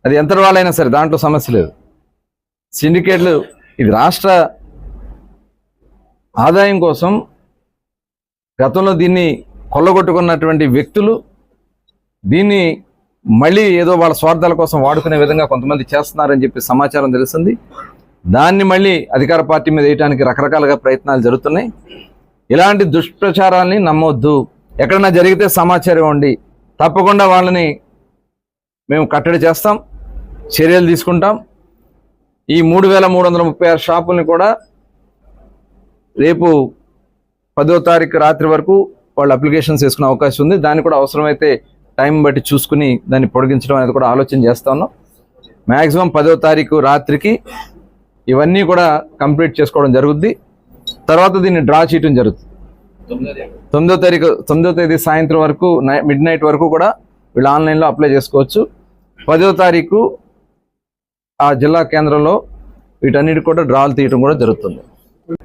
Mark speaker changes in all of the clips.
Speaker 1: అది ఎంత వాళ్ళైనా సరే దాంట్లో సమస్య లేదు. సిండికేట్లు ఇది రాష్ట్ర ఆదాయం కోసం గతంలో దీన్ని కొల్లగొట్టుకున్నటువంటి వ్యక్తులు దీన్ని మళ్ళీ ఏదో వాళ్ళ స్వార్థాల కోసం వాడుకునే విధంగా కొంతమంది చేస్తున్నారని చెప్పి సమాచారం తెలిసింది. దాన్ని మళ్ళీ అధికార పార్టీ మీద వేయడానికి రకరకాలుగా ప్రయత్నాలు జరుగుతున్నాయి. ఇలాంటి దుష్ప్రచారాల్ని నమ్మొద్దు. ఎక్కడన్నా జరిగితే సమాచారం ఇవ్వండి. తప్పకుండా వాళ్ళని మేము కట్టడి చేస్తాం, చర్యలు తీసుకుంటాం. ఈ 3336 షాపుల్ని కూడా రేపు 10వ తారీఖు రాత్రి వరకు వాళ్ళు అప్లికేషన్స్ వేసుకునే అవకాశం ఉంది. దాన్ని కూడా అవసరమైతే టైం బట్టి చూసుకుని దాన్ని పొడిగించడం అనేది కూడా ఆలోచన చేస్తా ఉన్నాం. మ్యాక్సిమం 10వ తారీఖు రాత్రికి ఇవన్నీ కూడా కంప్లీట్ చేసుకోవడం జరుగుద్ది. తర్వాత దీన్ని డ్రా చేయడం జరుగుతుంది. 9వ తేదీ సాయంత్రం వరకు మిడ్ నైట్ వరకు కూడా వీళ్ళు ఆన్లైన్లో అప్లై చేసుకోవచ్చు. 10వ తారీఖు ఆ జిల్లా కేంద్రంలో వీటన్నిటి కూడా డ్రాలు తీయడం కూడా జరుగుతుంది.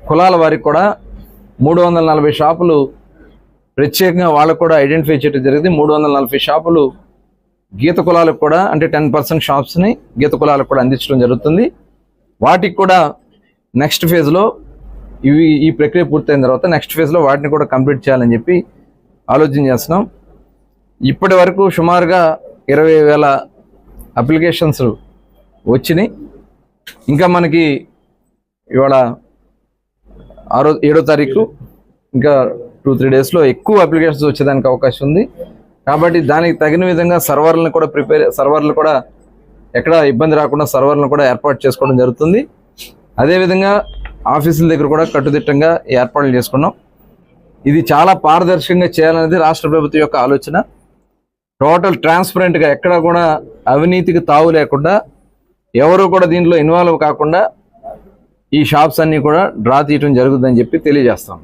Speaker 1: కులాల వారికి కూడా 340 షాపులు ప్రత్యేకంగా వాళ్ళకు కూడా ఐడెంటిఫై చేయడం జరిగింది. 340 షాపులు గీత కులాలకు కూడా, అంటే 10% షాప్స్ని గీత కులాలకు కూడా అందించడం జరుగుతుంది. వాటికి కూడా నెక్స్ట్ ఫేజ్లో ఈ ప్రక్రియ పూర్తయిన తర్వాత నెక్స్ట్ ఫేజ్లో వాటిని కూడా కంప్లీట్ చేయాలని చెప్పి ఆలోచన చేస్తున్నాం. ఇప్పటి వరకు సుమారుగా 20,000 అప్లికేషన్స్ వచ్చినాయి. ఇంకా మనకి ఇవాళ 7వ తారీఖు ఇంకా 2-3 డేస్లో ఎక్కువ అప్లికేషన్స్ వచ్చేదానికి అవకాశం ఉంది. కాబట్టి దానికి తగిన విధంగా సర్వర్లు కూడా ఎక్కడ ఇబ్బంది రాకుండా సర్వర్లను కూడా ఏర్పాటు చేసుకోవడం జరుగుతుంది. అదేవిధంగా ఆఫీసుల దగ్గర కూడా కట్టుదిట్టంగా ఏర్పాట్లు చేసుకున్నాం. ఇది చాలా పారదర్శకంగా చేయాలనేది రాష్ట్ర ప్రభుత్వం యొక్క ఆలోచన. టోటల్ ట్రాన్స్పరెంట్గా ఎక్కడ కూడా అవినీతికి తావు లేకుండా, ఎవరు కూడా దీంట్లో ఇన్వాల్వ్ కాకుండా ఈ షాప్స్ అన్నీ కూడా డ్రా తీయడం జరుగుతుందని చెప్పి తెలియజేస్తాం.